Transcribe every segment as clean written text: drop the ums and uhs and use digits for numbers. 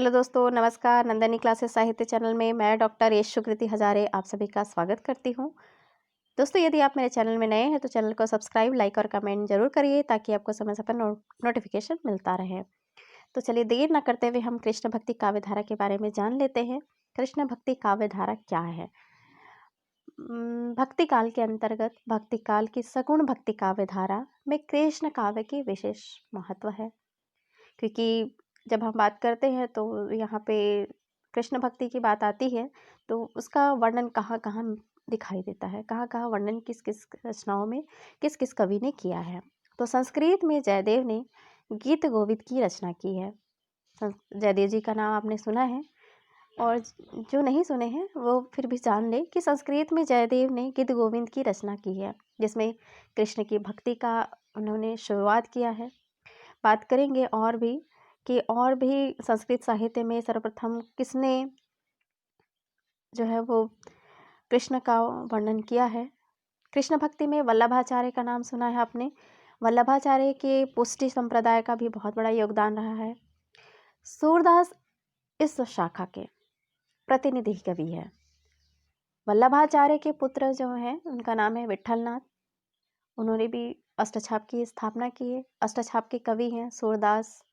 Hello दोस्तों, नमस्कार। Nandini classes साहित्य चैनल में मैं डॉक्टर यशोकृति हजारे आप सभी का स्वागत करती हूँ। दोस्तों, यदि आप मेरे चैनल में नए हैं तो चैनल को सब्सक्राइब, लाइक और कमेंट जरूर करिए ताकि आपको समय समय पर नोटिफिकेशन मिलता रहे। तो चलिए देर न करते हुए हम कृष्ण भक्ति काव्य धारा के बारे में जान लेते हैं। कृष्ण भक्ति काव्य धारा क्या है? भक्ति काल के अंतर्गत भक्ति काल की सगुण भक्ति काव्य धारा में कृष्ण काव्य की विशेष महत्व है, क्योंकि जब हम बात करते हैं तो यहाँ पे कृष्ण भक्ति की बात आती है तो उसका वर्णन कहाँ कहाँ दिखाई देता है, कहाँ कहाँ वर्णन किस किस रचनाओं में किस किस कवि ने किया है। तो संस्कृत में जयदेव ने गीत गोविंद की रचना की है। जयदेव जी का नाम आपने सुना है, और जो नहीं सुने हैं वो फिर भी जान ले कि संस्कृत में जयदेव ने गीत गोविंद की रचना की है, जिसमें कृष्ण की भक्ति का उन्होंने शुरुआत किया है। बात करेंगे और भी संस्कृत साहित्य में सर्वप्रथम किसने जो है वो कृष्ण का वर्णन किया है। कृष्ण भक्ति में वल्लभाचार्य का नाम सुना है आपने। वल्लभाचार्य के पुष्टि संप्रदाय का भी बहुत बड़ा योगदान रहा है। सूरदास इस शाखा के प्रतिनिधि कवि है। वल्लभाचार्य के पुत्र जो हैं उनका नाम है विठलनाथ। उन्होंने भी अष्टछाप की स्थापना की है। अष्टछाप के कवि हैं सूरदास,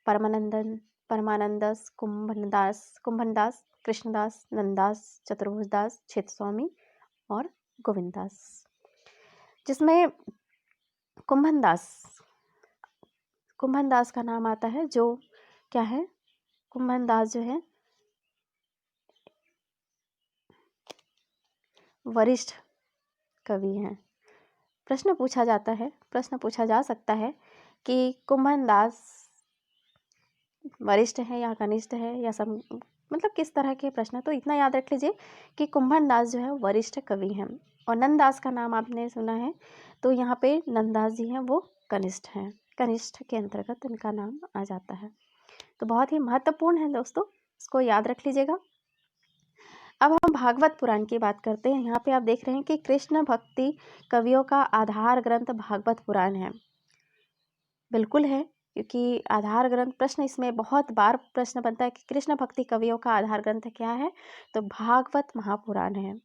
परमानंदस, कुंभनदास, कृष्णदास, नंददास, चतुर्भुजदास, क्षेत्रस्वामी और गोविंददास, जिसमें कुंभनदास का नाम आता है, जो क्या है, कुंभनदास जो है वरिष्ठ कवि हैं। प्रश्न पूछा जा सकता है कि कुंभनदास वरिष्ठ है या कनिष्ठ है या सब, मतलब किस तरह के प्रश्न। तो इतना याद रख लीजिए कि कुंभनदास जो है वरिष्ठ कवि हैं, और नंददास का नाम आपने सुना है, तो यहाँ पे नंददास जी हैं वो कनिष्ठ हैं। कनिष्ठ के अंतर्गत इनका नाम आ जाता है। तो बहुत ही महत्वपूर्ण है दोस्तों, इसको याद रख लीजिएगा। अब हम भागवत पुराण की बात करते हैं। यहाँ पे आप देख रहे हैं कि कृष्ण भक्ति कवियों का आधार ग्रंथ भागवत पुराण है। बिल्कुल है, क्योंकि आधार ग्रंथ प्रश्न इसमें बहुत बार प्रश्न बनता है कि कृष्ण भक्ति कवियों का आधार ग्रंथ क्या है, तो भागवत महापुराण है।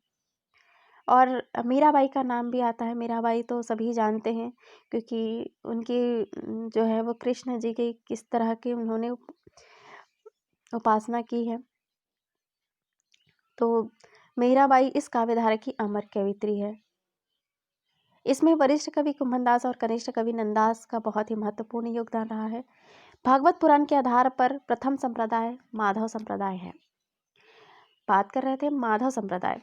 और मीराबाई का नाम भी आता है। मीराबाई तो सभी जानते हैं, क्योंकि उनकी जो है वो कृष्ण जी की किस तरह की उन्होंने उपासना की है। तो मीराबाई इस काव्यधारा की अमर कवित्री है। इसमें वरिष्ठ कवि कुंभनदास और कनिष्ठ कवि नंददास का बहुत ही महत्वपूर्ण योगदान रहा है। भागवत पुराण के आधार पर प्रथम संप्रदाय माधव संप्रदाय है। बात कर रहे थे माधव संप्रदाय।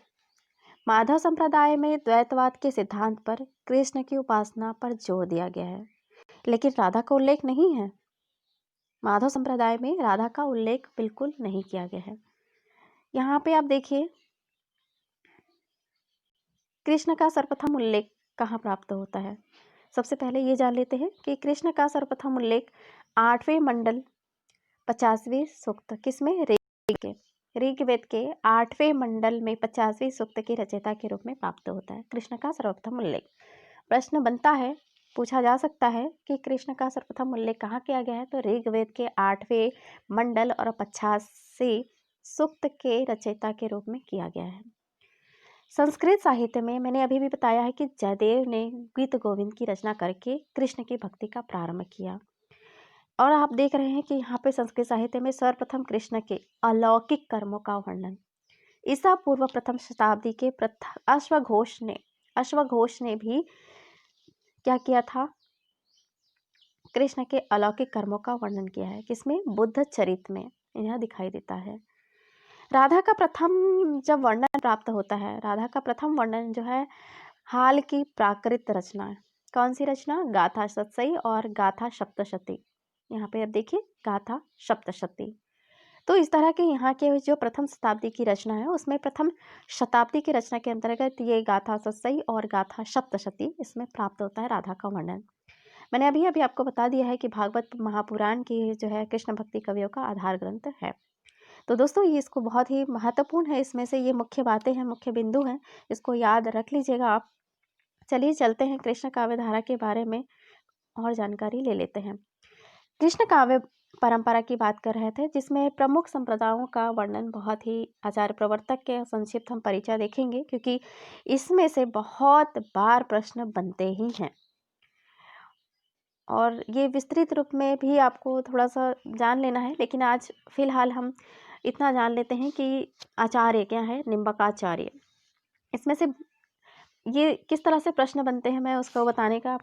माधव संप्रदाय में द्वैतवाद के सिद्धांत पर कृष्ण की उपासना पर जोर दिया गया है, लेकिन राधा का उल्लेख नहीं है। माधव संप्रदाय में राधा का उल्लेख बिल्कुल नहीं किया गया है। यहाँ पे आप देखिए कृष्ण का सर्वप्रथम उल्लेख कहाँ प्राप्त होता है। सबसे पहले ये जान लेते हैं कि कृष्ण का सर्वप्रथम उल्लेख 8वें मंडल 50वें सूक्त किसमें, ऋग्वेद के 8वें मंडल में 50वें सूक्त के रचयिता के रूप में प्राप्त होता है। कृष्ण का सर्वप्रथम उल्लेख। प्रश्न बनता है, पूछा जा सकता है कि कृष्ण का सर्वप्रथम उल्लेख कहाँ किया गया है, तो ऋग्वेद के 8वें मंडल और 50वें सूक्त के रचयिता के रूप में किया गया है। संस्कृत साहित्य में मैंने अभी भी बताया है कि जयदेव ने गीत गोविंद की रचना करके कृष्ण की भक्ति का प्रारंभ किया। और आप देख रहे हैं कि यहाँ पे संस्कृत साहित्य में सर्वप्रथम कृष्ण के अलौकिक कर्मों का वर्णन ईसा पूर्व प्रथम शताब्दी के अश्वघोष ने भी क्या किया था, कृष्ण के अलौकिक कर्मों का वर्णन किया है। किसमें, बुद्ध चरित में यह दिखाई देता है। राधा का प्रथम जब वर्णन प्राप्त होता है, राधा का प्रथम वर्णन जो है हाल की प्राकृत रचना, कौन सी रचना, गाथा सतसई और गाथा सप्तशती। यहाँ पे अब देखिए गाथा सप्तशती। तो इस तरह के यहाँ के जो प्रथम शताब्दी की रचना है उसमें प्रथम शताब्दी की रचना के अंतर्गत ये गाथा सतसई और गाथा सप्तशती इसमें प्राप्त होता है राधा का वर्णन। मैंने अभी आपको बता दिया है कि भागवत महापुराण की जो है कृष्ण भक्ति कवियों का आधार ग्रंथ है। तो दोस्तों ये इसको बहुत ही महत्वपूर्ण है, इसमें से ये मुख्य बातें हैं, मुख्य बिंदु हैं, इसको याद रख लीजिएगा आप। चलिए चलते हैं कृष्ण काव्य धारा के बारे में और जानकारी ले लेते हैं। कृष्ण काव्य परंपरा की बात कर रहे थे, जिसमें प्रमुख संप्रदायों का वर्णन बहुत ही आचार्य प्रवर्तक के संक्षिप्त हम परिचय देखेंगे, क्योंकि इसमें से बहुत बार प्रश्न बनते ही हैं और ये विस्तृत रूप में भी आपको थोड़ा सा जान लेना है। लेकिन आज फिलहाल हम इतना जान लेते हैं कि आचार्य क्या है, निम्बकाचार्य। इसमें से ये किस तरह से प्रश्न बनते हैं, मैं उसको बताने का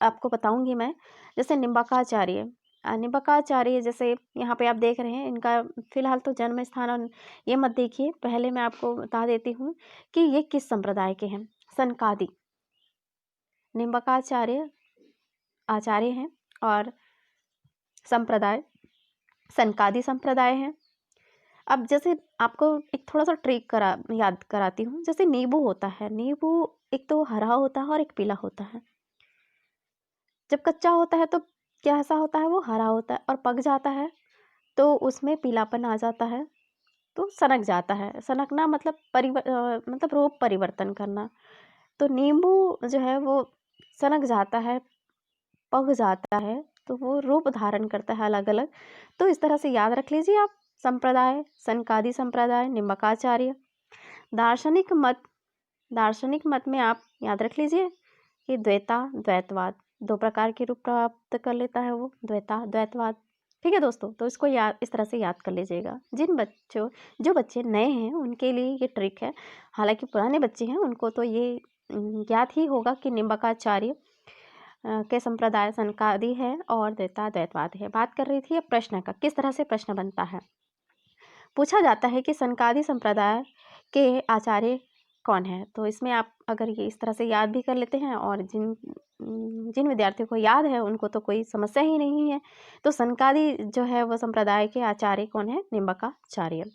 आपको बताऊंगी मैं। जैसे निम्बकाचार्य, निम्बकाचार्य जैसे यहाँ पे आप देख रहे हैं, इनका फिलहाल तो जन्म स्थान और ये मत देखिए, पहले मैं आपको बता देती हूँ कि ये किस संप्रदाय के हैं। सनकादि निम्बकाचार्य आचार्य हैं और संप्रदाय सनकादि संप्रदाय है। अब जैसे आपको एक थोड़ा सा ट्रिक याद कराती हूँ। जैसे नींबू होता है, नींबू एक तो हरा होता है और एक पीला होता है। जब कच्चा होता है तो कैसा होता है, वो हरा होता है, और पक जाता है तो उसमें पीलापन आ जाता है, तो सनक जाता है। सनकना मतलब मतलब रूप परिवर्तन करना। तो नींबू जो है वो सनक जाता है, पक जाता है, तो वो रूप धारण करता है अलग अलग। तो इस तरह से याद रख लीजिए आप। संप्रदाय सनकादि संप्रदाय, निम्बकाचार्य। दार्शनिक मत में आप याद रख लीजिए कि द्वैतवाद, दो प्रकार के रूप प्राप्त कर लेता है वो, द्वैतवाद। ठीक है दोस्तों, तो इसको याद इस तरह से याद कर लीजिएगा। जो बच्चे नए हैं उनके लिए ये ट्रिक है, हालांकि पुराने बच्चे हैं उनको तो ये ज्ञात ही होगा कि निम्बकाचार्य के संप्रदाय सनकादि है और द्वैतवाद है। बात कर रही थी अब प्रश्न का, किस तरह से प्रश्न बनता है। पूछा जाता है कि सनकादि संप्रदाय के आचार्य कौन है। तो इसमें आप अगर ये इस तरह से याद भी कर लेते हैं, और जिन विद्यार्थियों को याद है उनको तो कोई समस्या ही नहीं है। तो सनकादि जो है वो संप्रदाय के आचार्य कौन है, निम्बकाचार्य।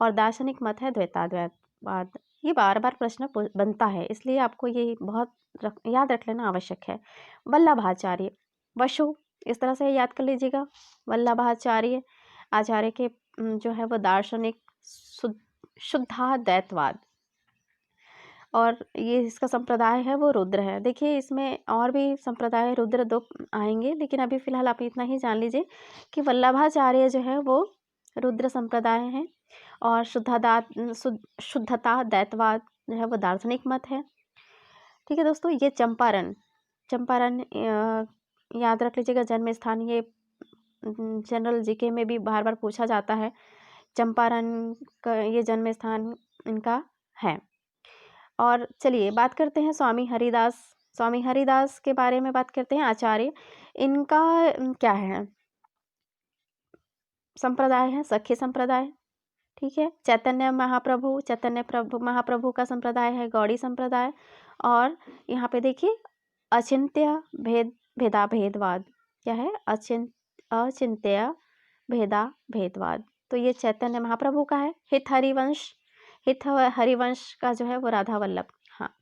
और दार्शनिक मत है द्वैतवाद। ये बार बार प्रश्न बनता है, इसलिए आपको ये बहुत याद रख लेना आवश्यक है। वल्लभाचार्य, वशु, इस तरह से याद कर लीजिएगा। वल्लभाचार्य आचार्य के जो है वो दार्शनिक शुद्धाद्वैतवाद, और ये इसका संप्रदाय है वो रुद्र है। देखिए इसमें और भी संप्रदाय रुद्र दो आएंगे, लेकिन अभी फिलहाल आप इतना ही जान लीजिए कि वल्लभाचार्य जो है वो रुद्र संप्रदाय है, और शुद्धता दैतवाद जो है वो दार्शनिक मत है। ठीक है दोस्तों, ये चंपारण याद रख लीजिएगा। जन्म स्थान ये जनरल जीके में भी बार बार पूछा जाता है। चंपारण का ये जन्म स्थान इनका है। और चलिए बात करते हैं स्वामी हरिदास के बारे में बात करते हैं। आचार्य इनका क्या है, संप्रदाय है सख्य संप्रदाय। ठीक है, चैतन्य महाप्रभु का संप्रदाय है गौड़ी संप्रदाय। और यहाँ पे देखिए अचिंत्य भेदवाद, क्या है, अचिंत्य भेदवाद। तो ये चैतन्य महाप्रभु का है। हित हरिवंश का जो है वो राधा वल्लभ। हाँ,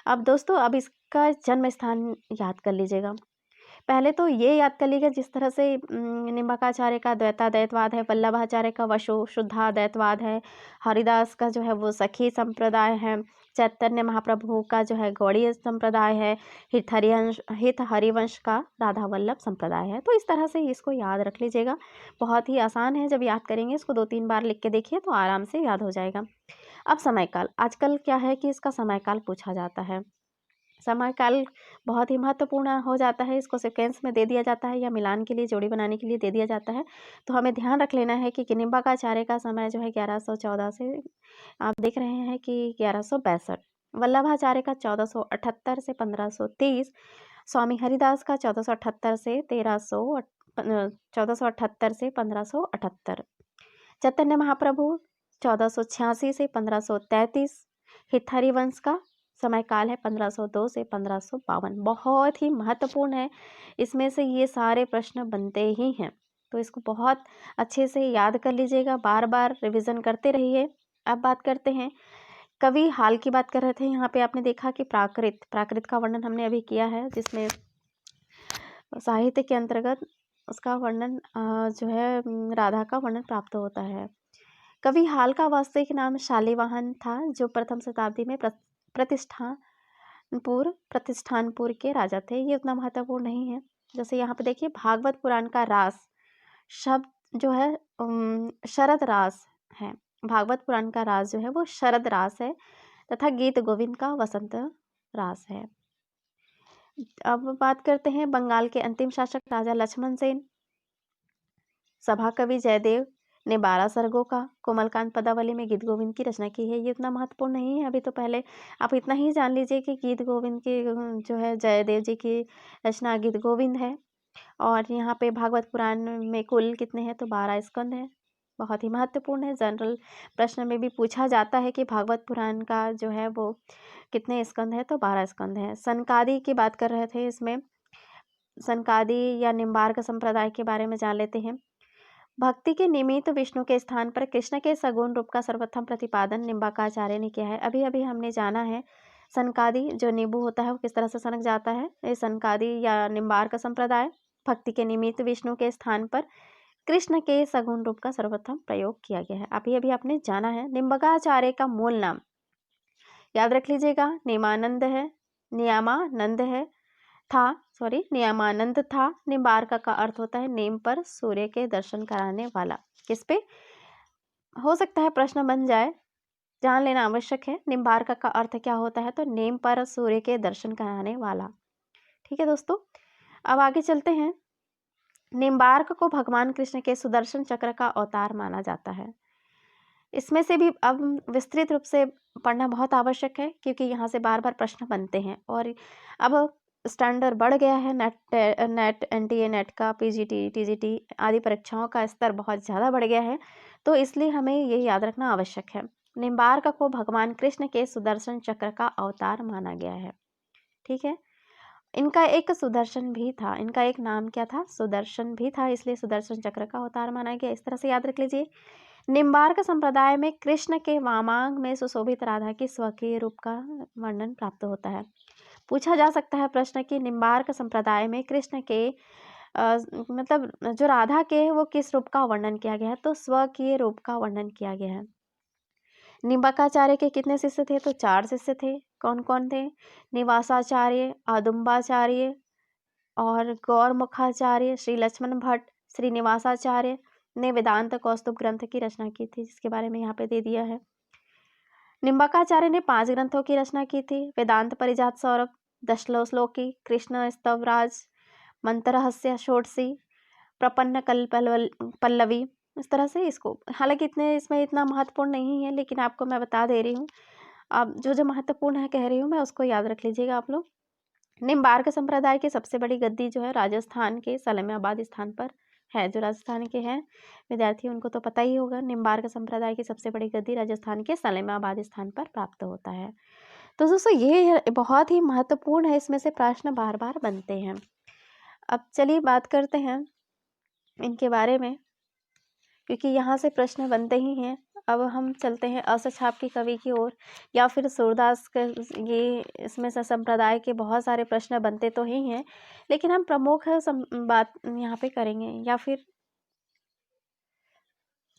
अब दोस्तों अब इसका जन्म स्थान याद कर लीजिएगा। पहले तो ये याद कर लीजिएगा, जिस तरह से निम्बकाचार्य का द्वैतवाद है, वल्लभाचार्य का वशु शुद्धाद्वैतवाद है, हरिदास का जो है वो सखी संप्रदाय है, चैतन्य महाप्रभु का जो है गौड़ीय संप्रदाय है, हित हरिवंश का राधा वल्लभ संप्रदाय है। तो इस तरह से इसको याद रख लीजिएगा, बहुत ही आसान है। जब याद करेंगे इसको 2-3 बार लिख के देखिए तो आराम से याद हो जाएगा। अब समयकाल, आजकल क्या है कि इसका समयकाल पूछा जाता है। समयकाल बहुत ही महत्वपूर्ण हो जाता है, इसको सीक्वेंस में दे दिया जाता है या मिलान के लिए, जोड़ी बनाने के लिए दे दिया जाता है। तो हमें ध्यान रख लेना है कि निम्बकाचार्य का समय जो है 1114 से आप देख रहे हैं कि 1162, वल्लभाचार्य का 1478 से 1530, स्वामी हरिदास का 1478 से 1578, चैतन्य महाप्रभु 1486 से 1533, हित हरिवंश का समय काल है 1502 से 1552। बहुत ही महत्वपूर्ण है, इसमें से ये सारे प्रश्न बनते ही हैं। तो इसको बहुत अच्छे से याद कर लीजिएगा, बार बार रिवीजन करते रहिए। अब बात करते हैं कवि हाल की बात कर रहे थे। यहाँ पे आपने देखा कि प्राकृत का वर्णन हमने अभी किया है, जिसमें साहित्य के अंतर्गत उसका वर्णन जो है राधा का वर्णन प्राप्त होता है। कवि हाल का वास्तविक नाम शालिवाहन था, जो प्रथम शताब्दी में प्रतिष्ठानपुर के राजा थे। ये उतना महत्वपूर्ण नहीं है। जैसे यहाँ पे देखिए भागवत पुराण का रास शब्द जो है शरद रास है। भागवत पुराण का रास जो है वो शरद रास है तथा गीत गोविंद का वसंत रास है। अब बात करते हैं बंगाल के अंतिम शासक राजा लक्ष्मण सेन। सभा कवि जयदेव ने 12 सर्गों का कोमलकांत पदावली में गीत गोविंद की रचना की है। ये इतना महत्वपूर्ण नहीं है, अभी तो पहले आप इतना ही जान लीजिए कि गीत गोविंद की जो है जयदेव जी की रचना गीत गोविंद है। और यहाँ पे भागवत पुराण में कुल कितने हैं, तो 12 स्कंद हैं। बहुत ही महत्वपूर्ण है, जनरल प्रश्न में भी पूछा जाता है कि भागवत पुराण का जो है वो कितने स्कंद है, तो 12 स्कंद है। सनकादि की बात कर रहे थे, इसमें सनकादि या निम्बार्क संप्रदाय के बारे में जान लेते हैं। भक्ति के निमित्त विष्णु के स्थान पर कृष्ण के सगुण रूप का सर्वप्रथम प्रतिपादन निम्बार्काचार्य ने किया है। अभी अभी हमने जाना है सनकादि जो नींबू होता है वो किस तरह से सनक जाता है। ये सनकादि या निम्बार्क संप्रदाय भक्ति के निमित्त विष्णु के स्थान पर कृष्ण के सगुण रूप का सर्वप्रथम प्रयोग किया गया है। अभी अभी आपने जाना है। निम्बार्काचार्य का मूल नाम याद रख लीजिएगा, नियमानंद है, नियमानंद है नियमानंद था। निम्बार्क का अर्थ होता है नेम पर सूर्य के दर्शन कराने वाला। किस पे हो सकता है प्रश्न बन जाए, जान लेना आवश्यक है। निम्बार्क का अर्थ क्या होता है, तो नेम पर सूर्य के दर्शन कराने वाला। ठीक है दोस्तों, अब आगे चलते हैं। निम्बार्क को भगवान कृष्ण के सुदर्शन चक्र का अवतार माना जाता है। इसमें से भी अब विस्तृत रूप से पढ़ना बहुत आवश्यक है, क्योंकि यहाँ से बार बार प्रश्न बनते हैं। और अब स्टैंडर्ड बढ़ गया है, नेट एनटीए नेट का, पीजीटी टीजीटी आदि परीक्षाओं का स्तर बहुत ज़्यादा बढ़ गया है, तो इसलिए हमें ये याद रखना आवश्यक है। निम्बार्क को भगवान कृष्ण के सुदर्शन चक्र का अवतार माना गया है। ठीक है, इनका एक सुदर्शन भी था, इनका एक नाम क्या था, सुदर्शन भी था, इसलिए सुदर्शन चक्र का अवतार माना गया। इस तरह से याद रख लीजिए। निम्बार्क संप्रदाय में कृष्ण के वामांग में सुशोभित राधा के स्वकीय रूप का वर्णन प्राप्त होता है। पूछा जा सकता है प्रश्न कि निम्बार्क संप्रदाय में कृष्ण के मतलब जो राधा के है वो किस रूप का वर्णन किया गया है, तो स्वकीय रूप का वर्णन किया गया है। निम्बार्काचार्य के कितने शिष्य थे, तो 4 शिष्य थे। कौन कौन थे, निवासाचार्य, आदुम्बाचार्य और गौरमुखाचार्य। श्री लक्ष्मण भट्ट श्रीनिवासाचार्य ने वेदांत कौस्तुभ ग्रंथ की रचना की थी, जिसके बारे में यहाँ पे दे दिया है। निम्बार्काचार्य ने 5 ग्रंथों की रचना की थी, वेदांत परिजात सौरभ, दशलोकी, कृष्ण स्तवराज, मंत्ररहस्य षोडशी, प्रपन्न पल्लवी। इस तरह से इसको, हालांकि इतने इसमें इतना महत्वपूर्ण नहीं है, लेकिन आपको मैं बता दे रही हूँ। अब जो महत्वपूर्ण है कह रही हूँ मैं, उसको याद रख लीजिएगा आप लोग। निम्बार्क संप्रदाय की सबसे बड़ी गद्दी जो है राजस्थान के सलेमाबाद स्थान पर है। जो राजस्थान के हैं विद्यार्थी उनको तो पता ही होगा, निम्बार्क संप्रदाय की सबसे बड़ी गद्दी राजस्थान के सलेमाबाद स्थान पर प्राप्त होता है। तो दोस्तों ये बहुत ही महत्वपूर्ण है, इसमें से प्रश्न बार बार बनते हैं। अब चलिए बात करते हैं इनके बारे में, क्योंकि यहाँ से प्रश्न बनते ही हैं। अब हम चलते हैं असछाप की कवि की ओर, या फिर सूरदास के। ये इसमें से संप्रदाय के बहुत सारे प्रश्न बनते तो ही हैं, लेकिन हम प्रमुख बात यहाँ पे करेंगे। या फिर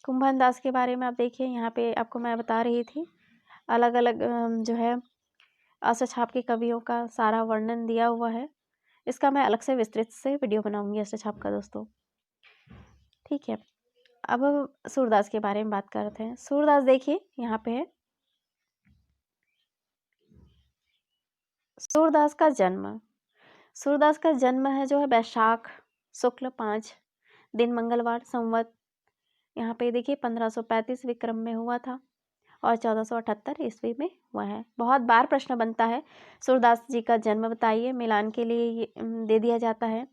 कुंभन दास के बारे में आप देखिए, यहाँ पे आपको मैं बता रही थी अलग अलग जो है असछाप के कवियों का सारा वर्णन दिया हुआ है। इसका मैं अलग से विस्तृत से वीडियो बनाऊंगी असछाप का दोस्तों। ठीक है, अब सूरदास के बारे में बात करते हैं। सूरदास देखिए यहाँ पे है, सूरदास का जन्म। सूरदास का जन्म है जो है वैशाख शुक्ल 5 दिन मंगलवार संवत, यहाँ पे देखिए 1535 विक्रम में हुआ था और 1478 ईस्वी में हुआ है। बहुत बार प्रश्न बनता है सूरदास जी का जन्म बताइए, मिलान के लिए दे दिया जाता है,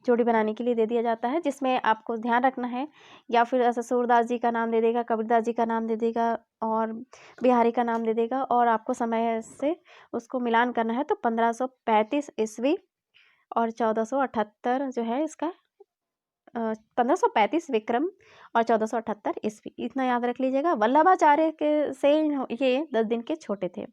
जोड़ी बनाने के लिए दे दिया जाता है, जिसमें आपको ध्यान रखना है। या फिर ऐसा सूरदास जी का नाम दे देगा, कबीरदास जी का नाम दे देगा और बिहारी का नाम दे देगा, और आपको समय से उसको मिलान करना है। तो 1535 ईस्वी और 1478 जो है इसका 1535 विक्रम और 1478 ईस्वी, इतना याद रख लीजिएगा। वल्लभाचार्य के से ये 10 दिन के छोटे थे।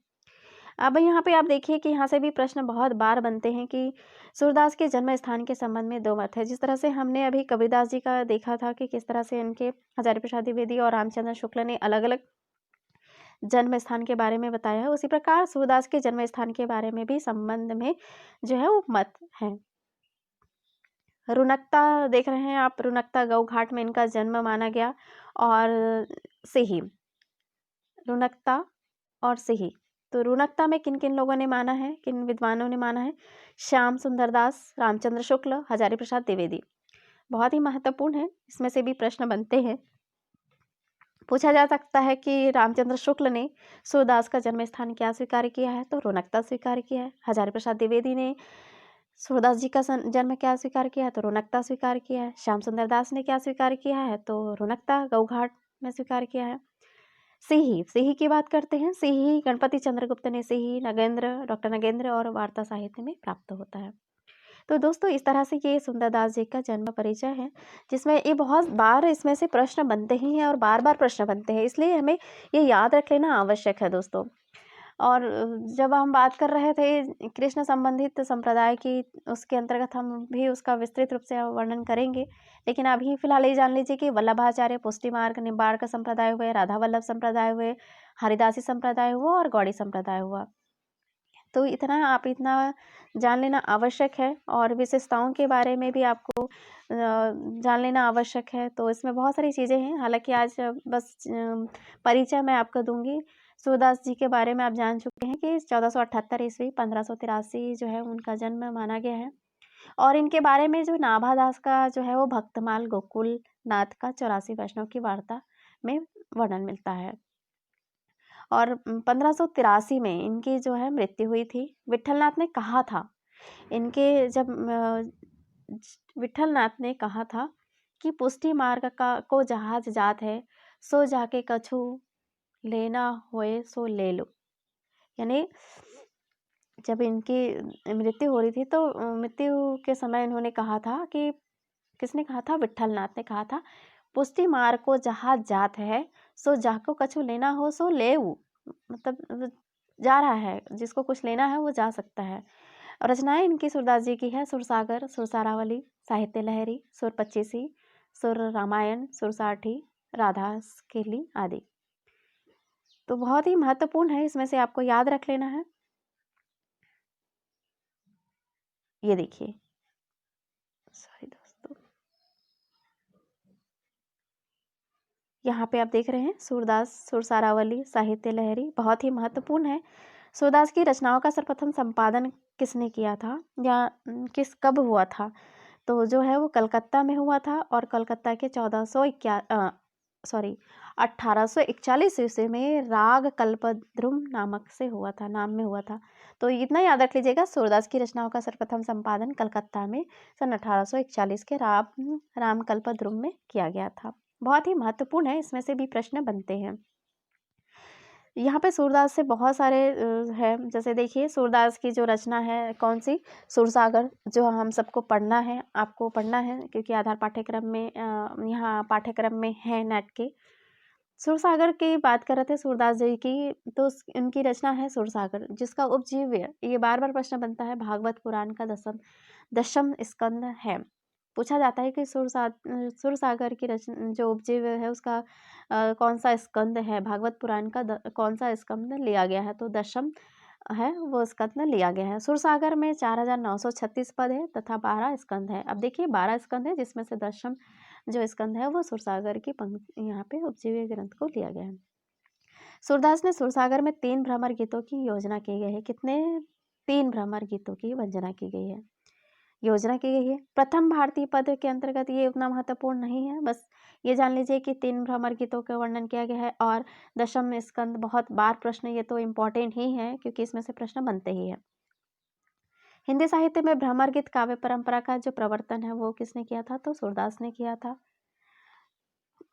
अब यहाँ पे आप देखिए कि यहाँ से भी प्रश्न बहुत बार बनते हैं कि सूरदास के जन्म स्थान के संबंध में 2 मत है। जिस तरह से हमने अभी कबीरदास जी का देखा था कि किस तरह से इनके हजारी प्रसाद द्विवेदी और रामचंद्र शुक्ल ने अलग अलग जन्म स्थान के बारे में बताया है, उसी प्रकार सूरदास के जन्म स्थान के बारे में भी संबंध में जो है वो मत है। रुनकता देख रहे हैं आप, रुनकता गऊ घाट में इनका जन्म माना गया। और सिही, रुनकता और सिही, तो रुनकता में किन किन लोगों ने माना है, किन विद्वानों ने माना है? श्याम सुंदर दास, रामचंद्र शुक्ल, हजारी प्रसाद द्विवेदी। बहुत ही महत्वपूर्ण है, इसमें से भी प्रश्न बनते हैं। पूछा जा सकता है कि रामचंद्र शुक्ल ने सूरदास का जन्म स्थान क्या स्वीकार किया है? तो रुनकता स्वीकार किया है। हजारी प्रसाद द्विवेदी ने सूरदास जी का जन्म क्या स्वीकार किया है? तो रुनकता स्वीकार किया है। श्याम सुंदर दास ने क्या स्वीकार किया है? तो रुनकता गौघाट में स्वीकार किया है। सिही, सिही की बात करते हैं। सिही गणपति चंद्रगुप्त ने सिही नगेंद्र, डॉक्टर नगेंद्र और वार्ता साहित्य में प्राप्त होता है। तो दोस्तों इस तरह से ये सुंदरदास जी का जन्म परिचय है, जिसमें ये बहुत बार इसमें से प्रश्न बनते ही हैं और बार बार प्रश्न बनते हैं, इसलिए हमें ये याद रख लेना आवश्यक है दोस्तों। और जब हम बात कर रहे थे कृष्ण संबंधित संप्रदाय की, उसके अंतर्गत हम भी उसका विस्तृत रूप से वर्णन करेंगे, लेकिन अभी फिलहाल ये जान लीजिए कि वल्लभाचार्य, पुष्टिमार्ग, निम्बार्क संप्रदाय हुए, राधा वल्लभ संप्रदाय हुए, हरिदासी संप्रदाय हुआ और गौड़ी संप्रदाय हुआ। तो इतना जान लेना आवश्यक है, और विशेषताओं के बारे में भी आपको जान लेना आवश्यक है। तो इसमें बहुत सारी चीज़ें हैं, हालांकि आज बस परिचय मैं आपको दूंगी। सूरदास जी के बारे में आप जान चुके हैं कि 1478 ईस्वी 1583 जो है उनका जन्म माना गया है। और इनके बारे में जो नाभादास का जो है वो भक्तमाल गोकुल नाथ का 84 वैष्णव की वार्ता में वर्णन मिलता है। और 1583 में इनकी जो है मृत्यु हुई थी। विठलनाथ ने कहा था, इनके जब विठलनाथ ने कहा था कि पुष्टि मार्ग का को जहाज जात है, सो जाके कछु लेना होए सो ले लो। यानी जब इनकी मृत्यु हो रही थी तो मृत्यु के समय इन्होंने कहा था कि, किसने कहा था? विठलनाथ ने कहा था, पुष्टि मार्ग को जहाज जात है, सो जाको कछु लेना हो सो ले। मतलब जा रहा है, जिसको कुछ लेना है वो जा सकता है। रचनाएं इनकी सूरदास जी की है: सुरसागर, सुरसारावली, साहित्य लहरी, सुर पच्चीसी, सुर रामायण, सुरसाठी, राधा केली आदि। तो बहुत ही महत्वपूर्ण है, इसमें से आपको याद रख लेना है। ये देखिए, सॉरी दोस्तों, यहाँ पे आप देख रहे हैं सूरदास, सुरसारावली, साहित्य लहरी, बहुत ही महत्वपूर्ण है। सूरदास की रचनाओं का सर्वप्रथम संपादन किसने किया था, या कब हुआ था? तो जो है वो कलकत्ता में हुआ था, और कलकत्ता के 1841 ईस्वी में राग कल्पद्रुम नामक से हुआ था, नाम में हुआ था। तो इतना याद रख लीजिएगा, सूरदास की रचनाओं का सर्वप्रथम संपादन कलकत्ता में सन 1841 के राम कल्पद्रुम में किया गया था। बहुत ही महत्वपूर्ण है, इसमें से भी प्रश्न बनते हैं। यहाँ पे सूरदास से बहुत सारे है, जैसे देखिए सूरदास की जो रचना है कौन सी, सुरसागर, जो हम सबको पढ़ना है, आपको पढ़ना है, क्योंकि आधार पाठ्यक्रम में यहाँ पाठ्यक्रम में है नेट के। सुरसागर की बात कर रहे थे सूरदास जी की, तो उनकी रचना है सुरसागर, जिसका उपजीव्य, ये बार बार प्रश्न बनता है, भागवत पुराण का दशम स्कंद है। पूछा जाता है कि सुरसागर की रचना जो उपजीव्य है उसका कौन सा स्कंद है, भागवत पुराण का कौन सा स्कंद लिया गया है? तो दशम है वो स्कंद लिया गया है। सुरसागर में 4936 पद है तथा 12 स्कंद है। अब देखिए 12 स्कंद है, जिसमें से दशम जो स्कंद है वो सुरसागर की पंक्ति, यहाँ पे उपजीव्य ग्रंथ को लिया गया है। सूरदास ने सुरसागर में 3 भ्रमर गीतों की योजना की गई है। कितने? 3 भ्रमर गीतों की वंजना की गई है, योजना की गई है। प्रथम भारतीय पद के अंतर्गत ये उतना महत्वपूर्ण नहीं है, बस ये जान लीजिए कि 3 भ्रमर गीतों का वर्णन किया गया है। और दशम स्कंद, बहुत बार प्रश्न, ये तो इम्पोर्टेंट ही है क्योंकि इसमें से प्रश्न बनते ही है। हिंदी साहित्य में भ्रमर गीत काव्य परंपरा का जो प्रवर्तन है वो किसने किया था? तो सूरदास ने किया था।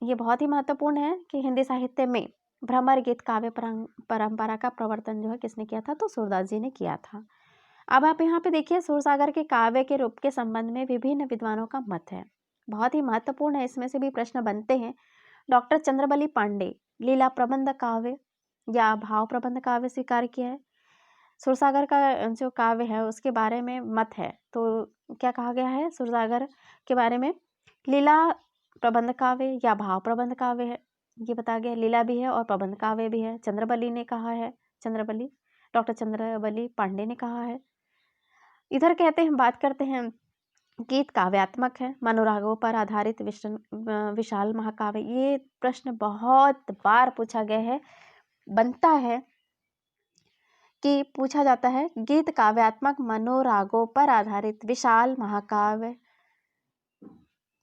ये बहुत ही महत्वपूर्ण है कि हिंदी साहित्य में भ्रमर गीत काव्य परंपरा का प्रवर्तन जो है किसने किया था? तो सूरदास जी ने किया था। अब आप यहाँ पे देखिए, सूरसागर के काव्य के रूप के संबंध में विभिन्न विद्वानों का मत है, बहुत ही महत्वपूर्ण है, इसमें से भी प्रश्न बनते हैं। डॉक्टर चंद्रबली पांडे लीला प्रबंध काव्य या भाव प्रबंध काव्य स्वीकार किया है। सुरसागर का जो काव्य है उसके बारे में मत है, तो क्या कहा गया है सुरसागर के बारे में? लीला प्रबंध काव्य या भाव प्रबंध काव्य है, ये बताया गया। लीला भी है और प्रबंध काव्य भी है, चंद्रबली ने कहा है, डॉक्टर चंद्रबली पांडे ने कहा है। इधर कहते हैं, बात करते हैं गीत काव्यात्मक है, मनोरागों पर आधारित विशाल महाकाव्य। ये प्रश्न बहुत बार पूछा गया है, बनता है कि पूछा जाता है, गीत काव्यात्मक मनोरागों पर आधारित विशाल महाकाव्य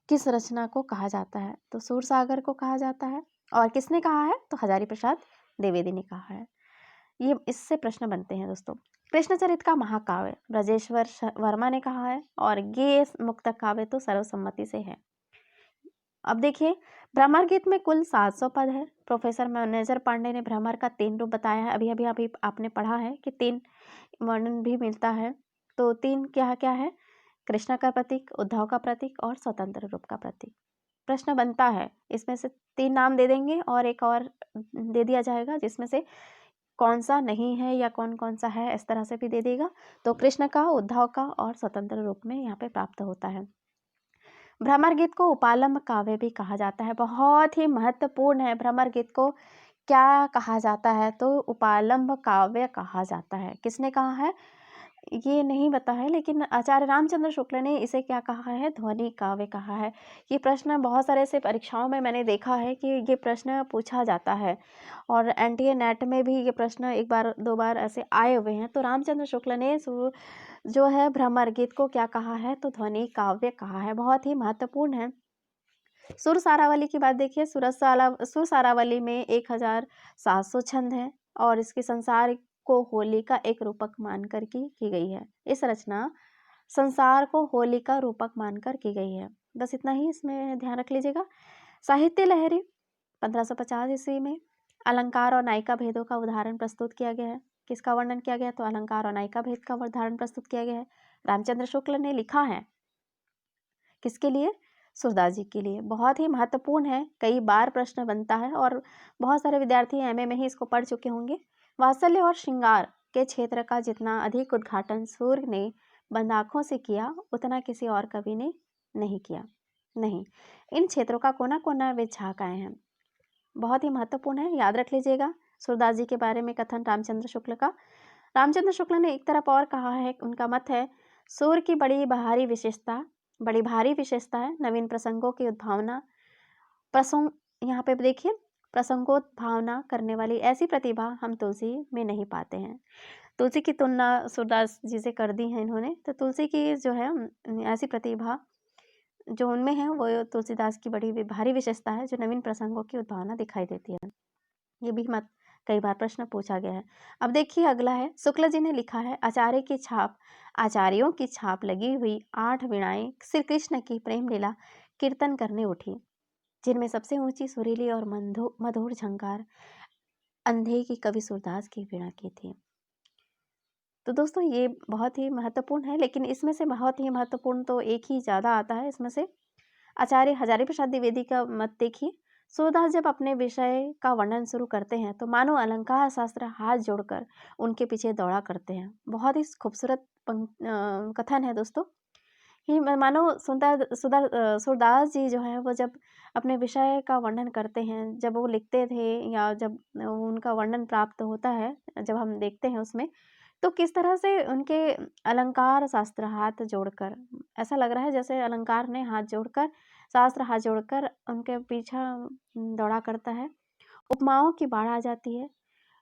किस रचना को कहा जाता है? तो सूरसागर को कहा जाता है। और किसने कहा है? तो हजारी प्रसाद द्विवेदी ने कहा है। ये इससे प्रश्न बनते हैं दोस्तों। कृष्णचरित का महाकाव्य ब्रजेश्वर वर्मा ने कहा है, और ये मुक्त काव्य तो सर्वसम्मति से है। अब देखिए, भ्रमर गीत में कुल 700 पद है। प्रोफेसर मैनेजर पांडे ने भ्रमर का 3 रूप बताया है। अभी आपने पढ़ा है कि 3 वर्णन भी मिलता है। तो 3 क्या क्या है? कृष्ण का प्रतीक, उद्धव का प्रतीक और स्वतंत्र रूप का प्रतीक। प्रश्न बनता है, इसमें से 3 नाम दे देंगे और एक और दे दिया जाएगा जिसमें से कौन सा नहीं है या कौन कौन सा है, इस तरह से भी दे देगा। तो कृष्ण का, उद्धव का और स्वतंत्र रूप में यहाँ पे प्राप्त होता है। भ्रमर गीत को उपालंब काव्य भी कहा जाता है। बहुत ही महत्वपूर्ण है, भ्रमर गीत को क्या कहा जाता है? तो उपालंब काव्य कहा जाता है। किसने कहा है ये नहीं पता है, लेकिन आचार्य रामचंद्र शुक्ल ने इसे क्या कहा है? ध्वनि काव्य कहा है। ये प्रश्न बहुत सारे से परीक्षाओं में मैंने देखा है कि ये प्रश्न पूछा जाता है, और एनटीए नेट में भी ये प्रश्न 1 बार 2 बार ऐसे आए हुए हैं। तो रामचंद्र शुक्ल ने जो है भ्रमर गीत को क्या कहा है? तो ध्वनि काव्य कहा है। बहुत ही महत्वपूर्ण है। सुर सारावली की बात देखिए, सुर सारावली में 1700 छंद हैं, और इसके संसार को होली का एक रूपक मानकर की गई है। इस रचना संसार को होली का रूपक मानकर की गई है। बस इतना ही इसमें ध्यान रख लीजिएगा। साहित्य लहरी 1550 ईस्वी में अलंकार और नायिका भेदों का उदाहरण प्रस्तुत किया गया है। किसका वर्णन किया गया? तो अलंकार और नायिका भेद का उदाहरण प्रस्तुत किया गया है। रामचंद्र शुक्ल ने लिखा है। किसके लिए? सूरदास जी के लिए। बहुत ही महत्वपूर्ण है, कई बार प्रश्न बनता है और बहुत सारे विद्यार्थी एमए में ही इसको पढ़ चुके होंगे। वात्सल्य और श्रृंगार के क्षेत्र का जितना अधिक उद्घाटन सूर्य ने बंद आँखों से किया, उतना किसी और कवि ने नहीं किया। नहीं, इन क्षेत्रों का कोना कोना वे झाँक आए हैं। बहुत ही महत्वपूर्ण है, याद रख लीजिएगा। सूरदास जी के बारे में कथन रामचंद्र शुक्ल का। रामचंद्र शुक्ल ने एक तरफ और कहा है, उनका मत है, सूर्य की बड़ी भारी विशेषता है नवीन प्रसंगों की उद्भावना। प्रसंग यहाँ पे देखिए, प्रसंगोद्भावना करने वाली ऐसी प्रतिभा हम तुलसी में नहीं पाते हैं। तुलसी की तुलना सूरदास जी से कर दी है इन्होंने। तो तुलसी की जो है ऐसी प्रतिभा जो उनमें है, वो तुलसीदास की बड़ी भारी विशेषता है, जो नवीन प्रसंगों की उद्भावना दिखाई देती है। ये भी मत कई बार प्रश्न पूछा गया है। अब देखिए अगला है, शुक्ल जी ने लिखा है, आचार्यों की छाप लगी हुई 8 वीणाएं श्री कृष्ण की प्रेम लीला कीर्तन करने उठी, जिनमें सबसे ऊंची सुरीली और मधुर झंकार अंधे की कवि सूरदास की वीणा की थी। तो दोस्तों ये बहुत ही महत्वपूर्ण है, लेकिन इसमें से बहुत ही महत्वपूर्ण तो एक ही ज़्यादा आता है इसमें से। आचार्य हजारी प्रसाद द्विवेदी का मत देखिए, सूरदास जब अपने विषय का वर्णन शुरू करते हैं तो मानो अलंकार शास्त्र हाथ जोड़कर उनके पीछे दौड़ा करते हैं। बहुत ही खूबसूरत कथन है दोस्तों। ही मानो सूरदास जी जो है वो जब अपने विषय का वर्णन करते हैं, जब वो लिखते थे या जब उनका वर्णन प्राप्त होता है, जब हम देखते हैं उसमें, तो किस तरह से उनके अलंकार शास्त्र हाथ जोड़कर, ऐसा लग रहा है जैसे अलंकार ने हाथ जोड़कर, शास्त्र हाथ जोड़कर उनके पीछा दौड़ा करता है। उपमाओं की बाढ़ आ जाती है,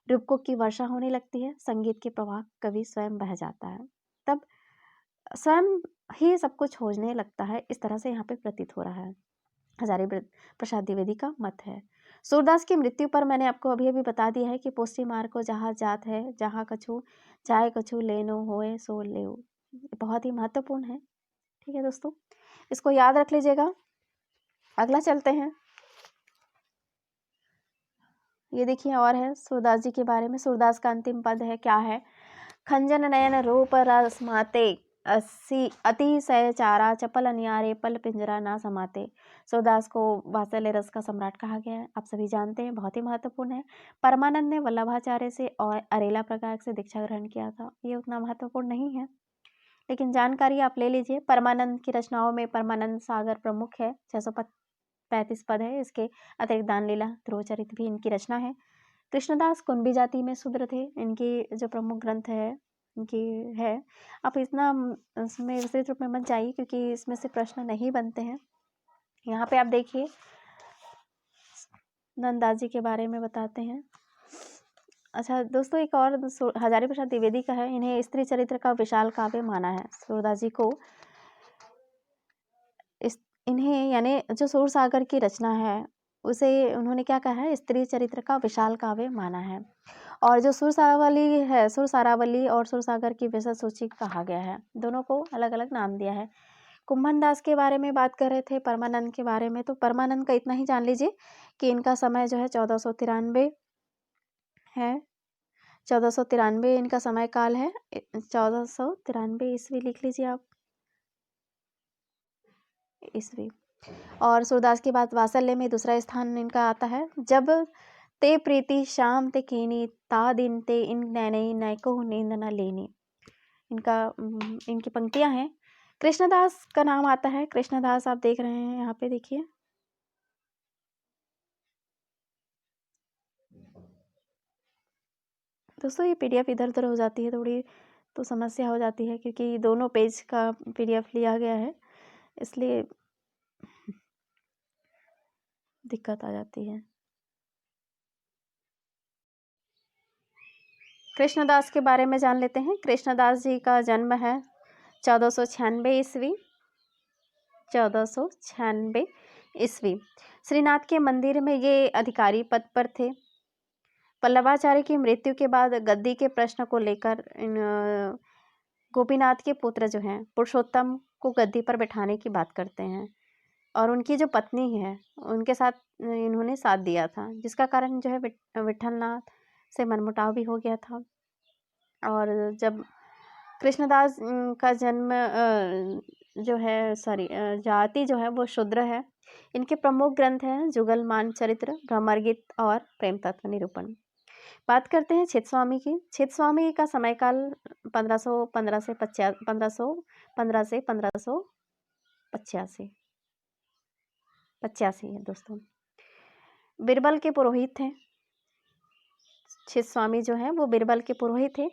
रूपकों की वर्षा होने लगती है, संगीत के प्रवाह कवि स्वयं बह जाता है, तब स्वयं ही सब कुछ खोजने लगता है। इस तरह से यहाँ पे प्रतीत हो रहा है। हजारी प्रसाद द्विवेदी का मत है। सूरदास की मृत्यु पर मैंने आपको अभी अभी बता दिया है कि पुष्टि मार को जहाँ जात है, जहाँ कछु चाहे कछु लेनो होए सो ले। बहुत ही महत्वपूर्ण है। ठीक है दोस्तों, इसको याद रख लीजिएगा। अगला चलते हैं। ये देखिए और है सूरदास जी के बारे में। सूरदास का अंतिम पद है, क्या है? खंजन नयन रूप रस माते अतिशय चारा चपल अनियारे पल पिंजरा ना समाते। सूरदास को वात्सल्य रस का सम्राट कहा गया है, आप सभी जानते हैं, बहुत ही महत्वपूर्ण है। परमानंद ने वल्लभाचार्य से और अरेला प्रकार से दीक्षा ग्रहण किया था। ये उतना महत्वपूर्ण नहीं है, लेकिन जानकारी आप ले लीजिए। परमानंद की रचनाओं में परमानंद सागर प्रमुख है, 635 पद है। इसके अतिरिक्त दान लीला, ध्रुवचरित भी इनकी रचना है। कृष्णदास कुंभी जाति में शूद्र थे। इनकी जो प्रमुख ग्रंथ है इनकी है। आप इतना इसमें विस्तृत रूप में मत जाइए क्योंकि इसमें से प्रश्न नहीं बनते हैं। यहाँ पे आप देखिए नंददास जी के बारे में बताते हैं। अच्छा दोस्तों, एक और हजारी प्रसाद द्विवेदी का है, इन्हें स्त्री चरित्र का विशाल काव्य माना है। सूरदास जी को इन्हें यानी जो सूर सागर की रचना है उसे उन्होंने क्या कहा है, स्त्री चरित्र का विशाल काव्य माना है। और जो सुर सारावली है, सुर सारावली और सुर सागर की विशद सूची कहा गया है, दोनों को अलग अलग नाम दिया है। कुंभन दास के बारे में बात कर रहे थे, परमानंद के बारे में, तो परमानंद का इतना ही जान लीजिए कि इनका समय जो है 1493 है। 1493 इनका समय काल है। 1493 ईस्वी लिख लीजिए आप, ईस्वी। और सूरदास की बात वात्सल्य में दूसरा स्थान इनका आता है। जब ते प्रीति श्याम ते कीनी ता दिन ते इन नैनई नैको नींद न लेनी, इनकी पंक्तियां हैं। कृष्णदास का नाम आता है। कृष्णदास आप देख रहे हैं यहाँ पे, देखिए दोस्तों, ये पीडीएफ इधर उधर हो जाती है थोड़ी तो समस्या हो जाती है क्योंकि दोनों पेज का पीडीएफ लिया गया है, इसलिए दिक्कत आ जाती है। कृष्णदास के बारे में जान लेते हैं। कृष्णदास जी का जन्म है 1496 ईस्वी। 1496 ईस्वी। श्रीनाथ के मंदिर में ये अधिकारी पद पर थे। पल्लवाचार्य की मृत्यु के बाद गद्दी के प्रश्न को लेकर गोपीनाथ के पुत्र जो हैं पुरुषोत्तम को गद्दी पर बैठाने की बात करते हैं और उनकी जो पत्नी है उनके साथ इन्होंने साथ दिया था, जिसका कारण जो है विठलनाथ से मनमुटाव भी हो गया था। और जब कृष्णदास का जन्म जो है जाति जो है वो शूद्र है। इनके प्रमुख ग्रंथ हैं जुगलमान चरित्र, भ्रमर गीत और प्रेम तत्व निरूपण। बात करते हैं छिदस्वामी की। छिदस्वामी का समयकाल 1515 से 1585 है दोस्तों। बीरबल के पुरोहित थे। छिदस्वामी जो है वो बीरबल के पुरोहित थे।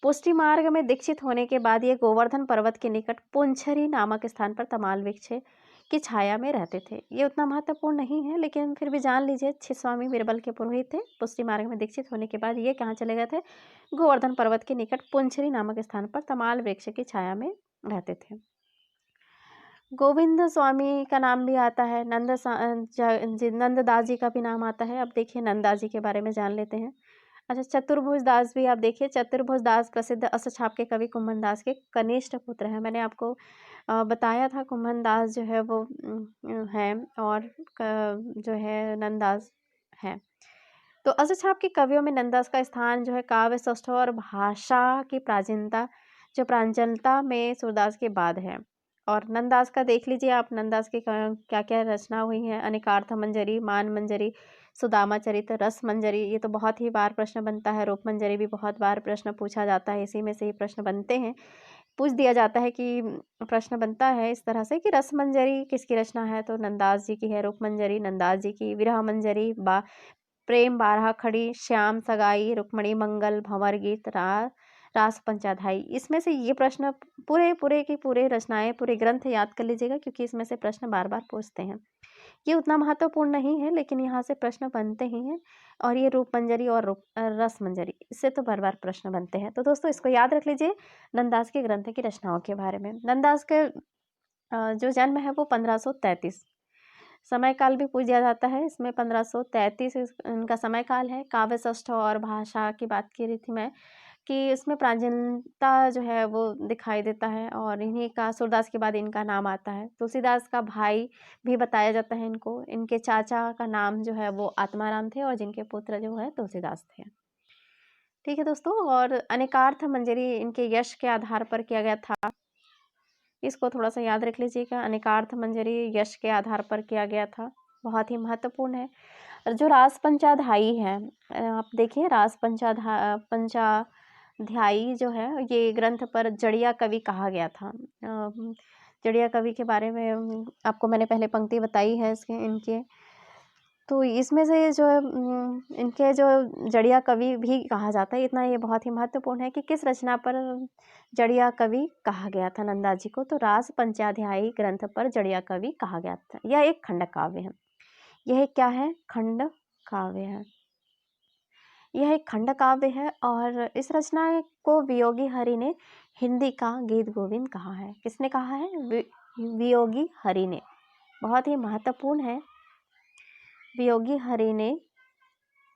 पुष्टि मार्ग में दीक्षित होने के बाद ये गोवर्धन पर्वत के निकट पुंछरी नामक स्थान पर तमाल वृक्ष की छाया में रहते थे। ये उतना महत्वपूर्ण नहीं है लेकिन फिर भी जान लीजिए, छिदस्वामी बीरबल के पुरोहित थे। पुष्टि मार्ग में दीक्षित होने के बाद ये कहाँ चले गए थे, गोवर्धन पर्वत के निकट पुंछरी नामक स्थान पर तमाल वृक्ष की छाया में रहते थे। गोविंद स्वामी का नाम भी आता है। नंददास जी का भी नाम आता है। अब देखिए नंददास जी के बारे में जान लेते हैं। अच्छा, चतुर्भुज दास भी आप देखिए। चतुर्भुज दास प्रसिद्ध अष्टछाप के कवि कुंभन दास के कनिष्ठ पुत्र हैं। मैंने आपको बताया था कुंभन दास जो है वो है और जो है नंददास है। तो अष्टछाप के कवियों में नंददास का स्थान जो है काव्य सौष्ठव और भाषा की प्रांजलता में सूरदास के बाद है। और नंददास का देख लीजिए आप, नंददास की क्या क्या रचना हुई है। अनेकार्थ मंजरी, मान मंजरी, सुदामा चरित, रस मंजरी, ये तो बहुत ही बार प्रश्न बनता है। रूप मंजरी भी बहुत बार प्रश्न पूछा जाता है, इसी में से ही प्रश्न बनते हैं। पूछ दिया जाता है कि प्रश्न बनता है इस तरह से कि रस मंजरी किसकी रचना है, तो नंददास जी की है। रूप मंजरी नंददास जी की। विरह मंजरी प्रेम बारह खड़ी, श्याम सगाई, रुक्मणी मंगल, भंवर गीत, रास पंचाध्यायी। इसमें से ये प्रश्न पूरे की पूरे रचनाएं, पूरे ग्रंथ याद कर लीजिएगा क्योंकि इसमें से प्रश्न बार बार पूछते हैं। ये उतना महत्वपूर्ण नहीं है लेकिन यहाँ से प्रश्न बनते ही हैं। और ये रूप मंजरी और रस मंजरी, इससे तो बार बार प्रश्न बनते हैं। तो दोस्तों इसको याद रख लीजिए नंददास के ग्रंथ की रचनाओं के बारे में। नंददास के जो जन्म है वो 1533, समय काल भी पूछ दिया जाता है इसमें। 1533 इनका समय काल है। काव्य सौष्ठव और भाषा की बात की रही थी मैं कि इसमें प्राचीनता जो है वो दिखाई देता है और इन्हीं का सूरदास के बाद इनका नाम आता है। तुलसीदास का भाई भी बताया जाता है इनको। इनके चाचा का नाम जो है वो आत्माराम थे और जिनके पुत्र जो है तुलसीदास थे। ठीक है दोस्तों, और अनेकार्थ मंजरी इनके यश के आधार पर किया गया था। इसको थोड़ा सा याद रख लीजिएगा। अनेकार्थ मंजरी यश के आधार पर किया गया था, बहुत ही महत्वपूर्ण है। जो रास पंचाध्यायी है, आप देखिए रास पंचाध्यायी जो है ये ग्रंथ पर जड़िया कवि कहा गया था। जड़िया कवि के बारे में आपको मैंने पहले पंक्ति बताई है इसके इनके। तो इसमें से जो है इनके जो जड़िया कवि भी कहा जाता है, इतना ये बहुत ही महत्वपूर्ण है कि किस रचना पर जड़िया कवि कहा गया था नंदा जी को। तो रास पंचाध्यायी ग्रंथ पर जड़िया कवि कहा गया था। यह एक खंड काव्य है। यह क्या है? खंड काव्य है। यह एक खंड काव्य है और इस रचना को वियोगी हरि ने हिंदी का गीत गोविंद कहा है। किसने कहा है? वियोगी हरि ने। बहुत ही महत्वपूर्ण है। वियोगी हरि ने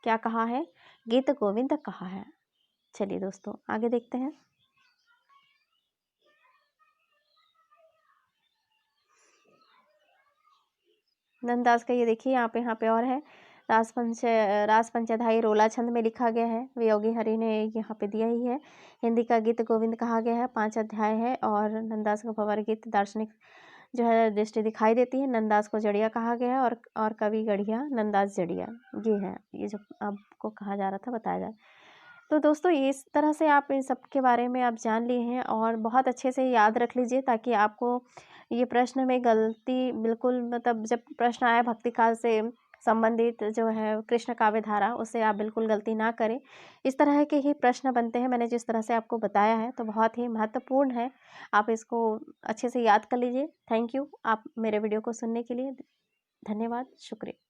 क्या कहा है? गीत गोविंद कहा है। चलिए दोस्तों आगे देखते हैं। नंददास का ये देखिए यहाँ पे और है। रास पंचधाई रोला छंद में लिखा गया है। वियोगी हरि ने यहाँ पे दिया ही है। हिंदी का गीत गोविंद कहा गया है। 5 अध्याय है और नंददास का भंवर गीत दार्शनिक जो है दृष्टि दिखाई देती है। नंददास को जड़िया कहा गया है और कवि गढ़िया नंददास जड़िया ये है। ये जो आपको कहा जा रहा था बताया जाए। तो दोस्तों इस तरह से आप इन सब के बारे में आप जान लिए हैं और बहुत अच्छे से याद रख लीजिए ताकि आपको ये प्रश्न में गलती बिल्कुल मतलब जब प्रश्न आया भक्ति काल से संबंधित जो है कृष्ण काव्य धारा उससे आप बिल्कुल गलती ना करें। इस तरह के ही प्रश्न बनते हैं मैंने जिस तरह से आपको बताया है, तो बहुत ही महत्वपूर्ण है। आप इसको अच्छे से याद कर लीजिए। थैंक यू आप मेरे वीडियो को सुनने के लिए। धन्यवाद, शुक्रिया।